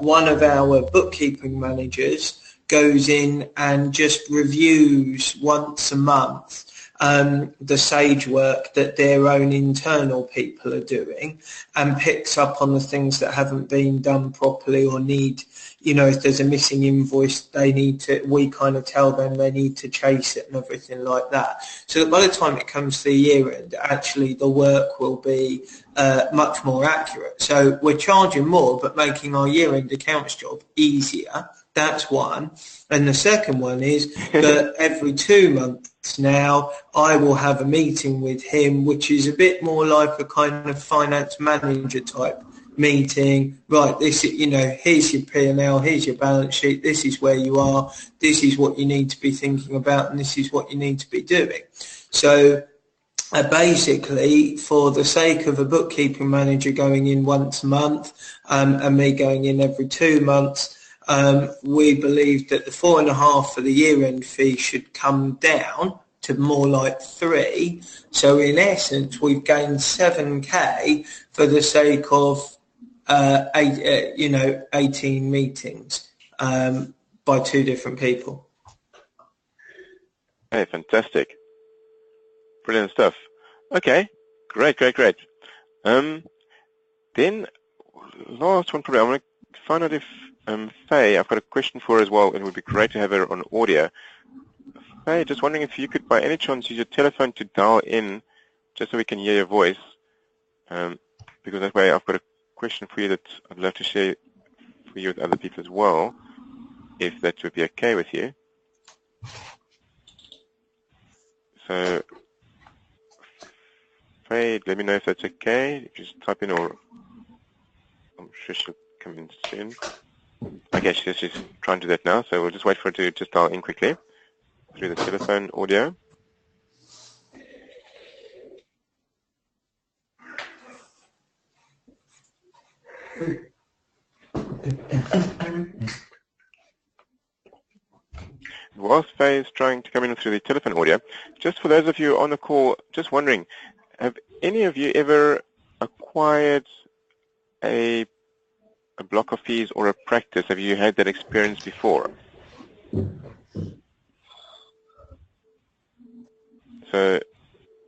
one of our bookkeeping managers goes in and just reviews once a month the Sage work that their own internal people are doing, and picks up on the things that haven't been done properly or need, if there's a missing invoice, we kind of tell them they need to chase it and everything like that. So that by the time it comes to the year end, actually the work will be much more accurate. So we're charging more, but making our year end accounts job easier. That's one. And the second one is that every 2 months now, I will have a meeting with him, which is a bit more like a kind of finance manager type meeting. Right, this, here's your P&L, here's your balance sheet, this is where you are, this is what you need to be thinking about, and this is what you need to be doing. So basically, for the sake of a bookkeeping manager going in once a month and me going in every 2 months, we believe that the 4.5 for the year-end fee should come down to more like 3. So in essence, we've gained 7k for the sake of 18 meetings by 2 different people. Hey, fantastic. Brilliant stuff. Okay, great. Then last one, probably I want to find out if Faye, I've got a question for her as well. It would be great to have her on audio. Faye, just wondering if you could by any chance use your telephone to dial in, just so we can hear your voice, because that way I've got a question for you that I'd love to share for you with other people as well, if that would be okay with you. So, Faye, let me know if that's okay. Just type in, or I'm sure she'll come in soon. Okay, she's trying to do that now, so we'll just wait for her to just dial in quickly through the telephone audio. Whilst Faye is trying to come in through the telephone audio, just for those of you on the call, just wondering, have any of you ever acquired a block of fees or a practice? Have you had that experience before? So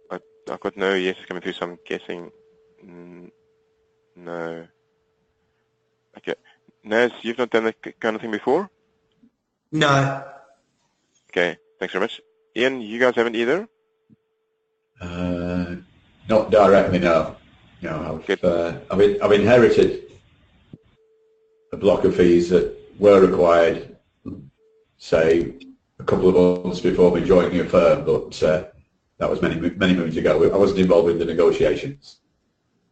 I've got no yeses coming through, so I'm guessing no. Okay. Naz, you've not done that kind of thing before? No. Okay, thanks very much. Ian, you guys haven't either? Not directly, no. No, I've inherited a block of fees that were required, say, a couple of months before me joining a firm, but that was many moons ago. I wasn't involved in the negotiations.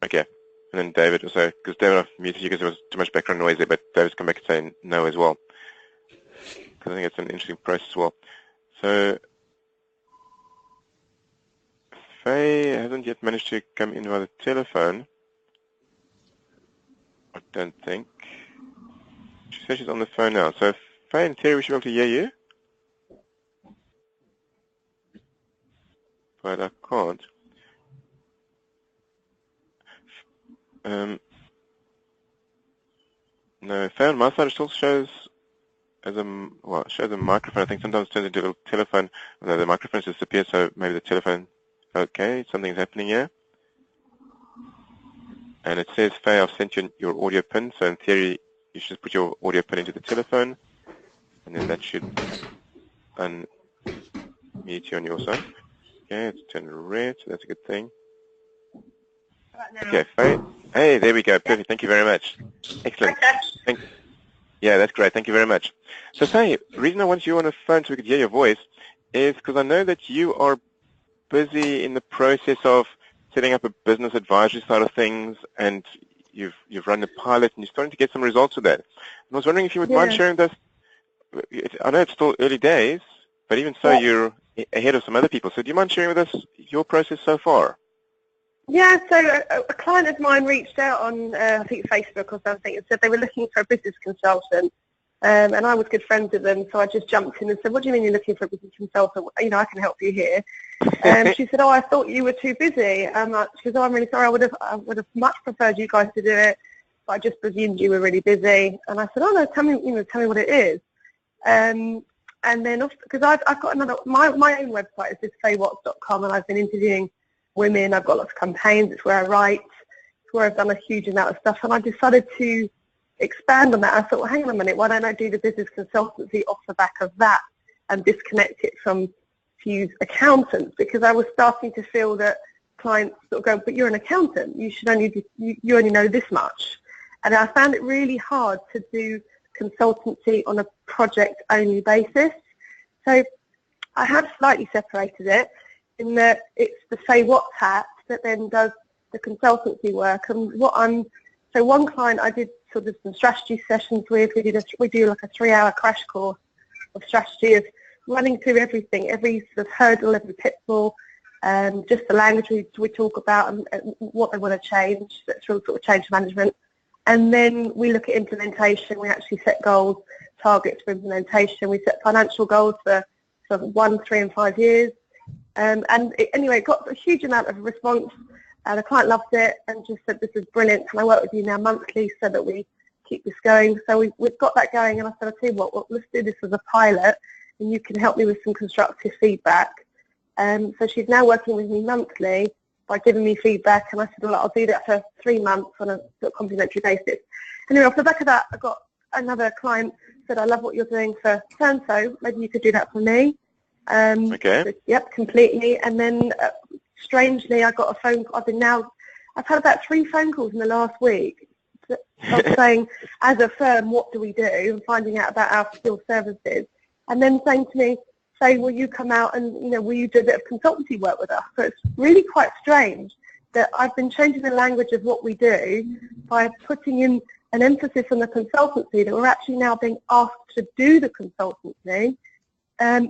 Okay. And then David also, because David, I've muted you because there was too much background noise there, but David's come back and saying no as well, because I think it's an interesting process as well. So Faye hasn't yet managed to come in via the telephone, I don't think. She says she's on the phone now. So Faye, in theory, we should be able to hear you. But I can't. No, Faye on my side it still shows as a microphone. I think sometimes it turns into a telephone. Although the microphone's disappeared, so maybe the telephone. Okay, something's happening here. And it says, Faye, I've sent you your audio pin. So in theory, you should just put your audio pin into the telephone, and then that should unmute you on your side. Okay, it's turned red, so that's a good thing. Okay, Faye. Hey, there we go. Perfect. Thank you very much. Excellent. Yeah, that's great. Thank you very much. So, Faye, the reason I want you on the phone so we could hear your voice is because I know that you are busy in the process of setting up a business advisory side of things, and you've run a pilot, and you're starting to get some results with that. And I was wondering if you would mind sharing with us I know it's still early days, but even so, Yeah. you're ahead of some other people. So do you mind sharing with us your process so far? Yeah, so a client of mine reached out on, I think, Facebook or something, and said they were looking for a business consultant. And I was good friends with them, so I just jumped in and said, what do you mean you're looking for a business consultant? You know, I can help you here. She said, oh, I thought you were too busy. She said, oh, I'm really sorry. I would have much preferred you guys to do it, but I just presumed you were really busy. And I said, oh, no, tell me what it is. And then, because I've got another, my own website is just saywhat.com, and I've been interviewing women. I've got lots of campaigns. It's where I write. It's where I've done a huge amount of stuff. And I decided to expand on that. I thought, well, hang on a minute, why don't I do the business consultancy off the back of that and disconnect it from Fuse accountants? Because I was starting to feel that clients sort of go, but you're an accountant, you should only you only know this much. And I found it really hard to do consultancy on a project only basis. So I have slightly separated it in that it's the Say What hat that then does the consultancy work. And so one client I did sort of some strategy sessions with. We do like a 3-hour crash course of strategy, of running through everything, every sort of hurdle, every pitfall, just the language we talk about and what they want to change. That's real sort of change management. And then we look at implementation. We actually set goals, targets for implementation. We set financial goals for sort of 1, 3 and 5 years. Anyway, it got a huge amount of response. The client loved it and just said, this is brilliant. Can I work with you now monthly so that we keep this going? So we've got that going, and I said, I'll tell you what, let's do this as a pilot, and you can help me with some constructive feedback. So she's now working with me monthly by giving me feedback, and I said, well, I'll do that for 3 months on a sort of complimentary basis. Anyway, off the back of that, I got another client said, I love what you're doing for so-and-so, maybe you could do that for me. Okay. So, yep, completely. And then strangely, I got a phone call. I've had about 3 phone calls in the last week of saying, as a firm, what do we do, and finding out about our skilled services, and then saying to me, will you come out and, will you do a bit of consultancy work with us? So it's really quite strange that I've been changing the language of what we do by putting in an emphasis on the consultancy, that we're actually now being asked to do the consultancy,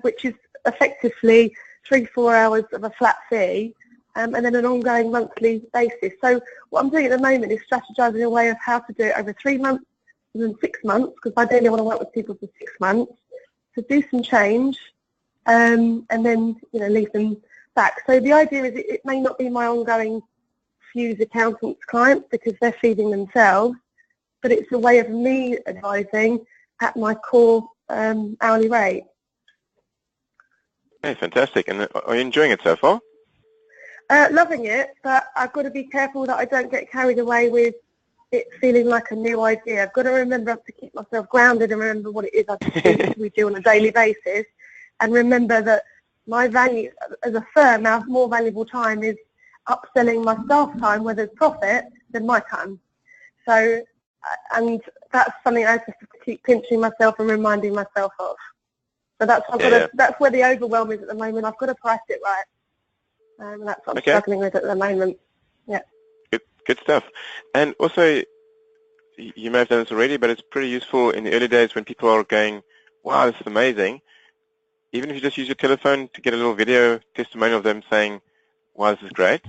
which is effectively 3-4 hours of a flat fee, and then an ongoing monthly basis. So what I'm doing at the moment is strategizing a way of how to do it over 3 months and then 6 months, because ideally I want to work with people for 6 months to do some change, and then leave them back. So the idea is it may not be my ongoing Fuse accountants clients because they're feeding themselves, but it's a way of me advising at my core hourly rate. Okay, fantastic. And are you enjoying it so far? Loving it, but I've got to be careful that I don't get carried away with it feeling like a new idea. I've got to remember to keep myself grounded and remember what it is we do on a daily basis, and remember that my value as a firm, our more valuable time is upselling my staff time where there's profit than my time. So, and that's something I just have to keep pinching myself and reminding myself of. So that's that's where the overwhelm is at the moment. I've got to price it right. And that's what I'm struggling with at the moment. Yeah. Good stuff. And also, you may have done this already, but it's pretty useful in the early days when people are going, wow, this is amazing. Even if you just use your telephone to get a little video testimonial of them saying, wow, this is great.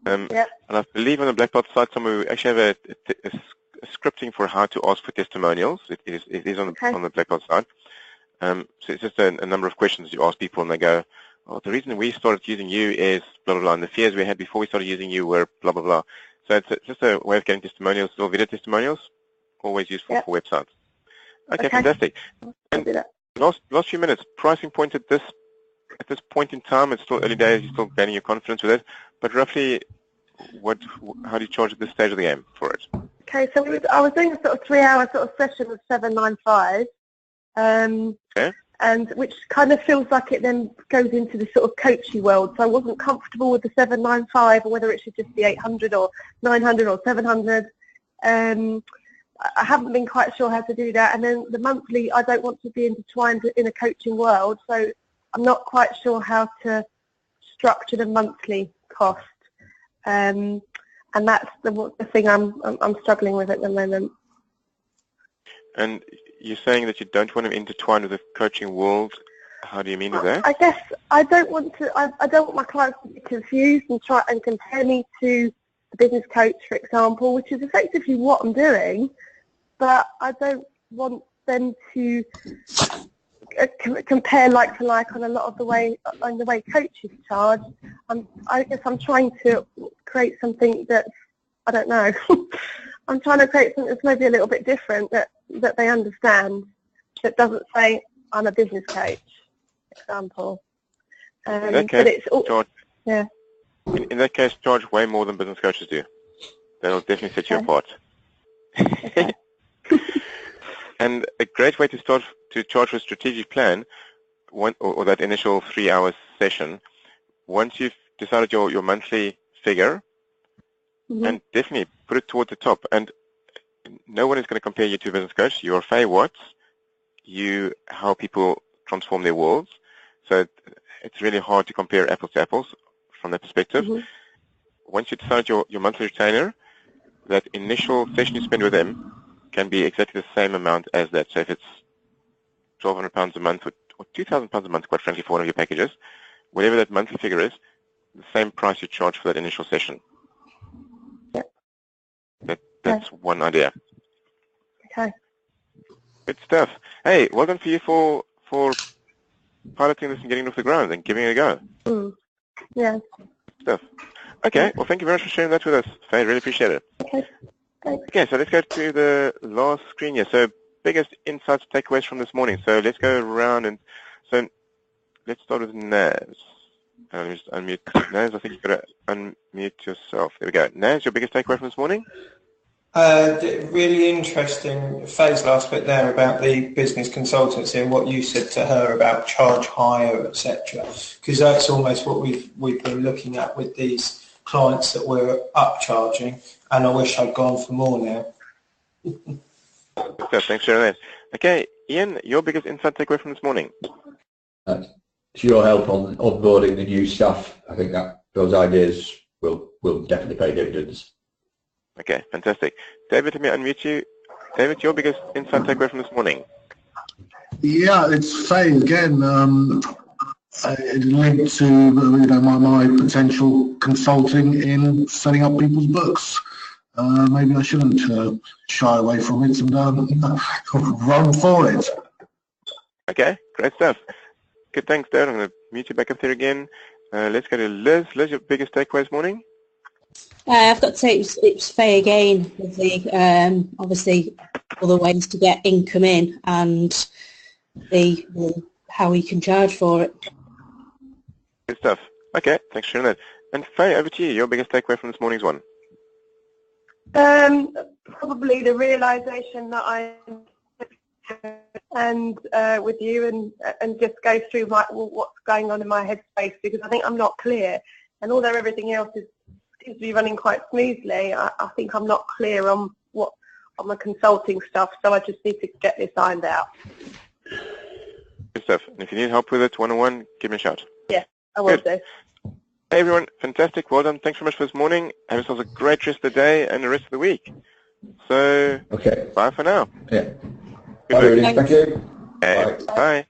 And I believe on the Blackboard site somewhere we actually have a scripting for how to ask for testimonials. It is on the Blackboard site. So it's just a number of questions you ask people, and they go, well, the reason we started using you is blah, blah, blah, and the fears we had before we started using you were blah, blah, blah. So it's just a way of getting testimonials, little video testimonials, always useful for websites. Okay, fantastic. And last few minutes, pricing point at this point in time, it's still early days, you're still gaining your confidence with it, but roughly, how do you charge at this stage of the game for it? Okay, so I was doing a sort of 3-hour sort of session with 795. And which kind of feels like it then goes into the sort of coachy world. So I wasn't comfortable with the 795 or whether it should just be 800 or 900 or 700. I haven't been quite sure how to do that. And then the monthly, I don't want to be intertwined in a coaching world, so I'm not quite sure how to structure the monthly cost. And that's the thing I'm struggling with at the moment. And you're saying that you don't want to intertwine with the coaching world. How do you mean with that? I guess I don't want to. I don't want my clients to be confused and try and compare me to the business coach, for example, which is effectively what I'm doing. But I don't want them to compare like for like on a lot of the way coaches charge. I guess I'm trying to create something that's, I don't know. I'm trying to create something that's maybe a little bit different that they understand. That doesn't say I'm a business coach, for example. In that but case, it's all, charge, yeah. in that case, charge way more than business coaches do. That'll definitely set you Okay. apart. Okay. And a great way to start to charge for a strategic plan, or that initial 3-hour session, once you've decided your monthly figure, Mm-hmm. and definitely put it towards the top. And no one is going to compare you to a business coach. You're Faye Watts. You help people transform their worlds. So it's really hard to compare apples to apples from that perspective. Mm-hmm. Once you decide your monthly retainer, that initial session you spend with them can be exactly the same amount as that. So if it's £1,200 a month or £2,000 a month, quite frankly, for one of your packages, whatever that monthly figure is, the same price you charge for that initial session. That's one idea. Okay. Good stuff. Hey, well done for you for piloting this and getting it off the ground and giving it a go. Mm. Yeah. Good stuff. Okay, well, thank you very much for sharing that with us, Faye. Really appreciate it. Okay. Thanks. Okay, so let's go to the last screen here. So, biggest insights, takeaways from this morning. So, let's go around and so let's start with Naz. Let me just unmute Naz. I think you've got to unmute yourself. There we go. Naz, your biggest takeaway from this morning? Really interesting, Faye's last bit there about the business consultancy and what you said to her about charge higher, etc. Because that's almost what we've been looking at with these clients that we're upcharging, and I wish I'd gone for more now. Good stuff. Thanks for sharing that. Okay, Ian, your biggest insight takeaway from this morning? To your help on onboarding the new staff, I think that those ideas will definitely pay dividends. Okay, fantastic. David, let me unmute you. David, your biggest insight takeaway from this morning? Yeah, it's Faye again. Linked to my potential consulting in setting up people's books. Maybe I shouldn't shy away from it and run for it. Okay, great stuff. Good, thanks, David. I'm going to mute you back up there again. Let's go to Liz. Liz, your biggest takeaway this morning? I've got to say it's Faye again with the obviously other ways to get income in and the how we can charge for it. Good stuff. Okay, thanks for sharing that. And Faye, over to you. Your biggest takeaway from this morning's one? Probably the realisation that and with you and just go through what's going on in my headspace, because I think I'm not clear, and although everything else seems to be running quite smoothly, I think I'm not clear on my consulting stuff, so I just need to get this ironed out. Good stuff. And if you need help with it one-on-one, give me a shout. Yeah, I will do. Hey everyone, fantastic. Well done. Thanks so much for this morning. Have yourselves a great rest of the day and the rest of the week. So, Okay. bye for now. Yeah. Good Bye, work. everybody. Thank you. Bye. Bye.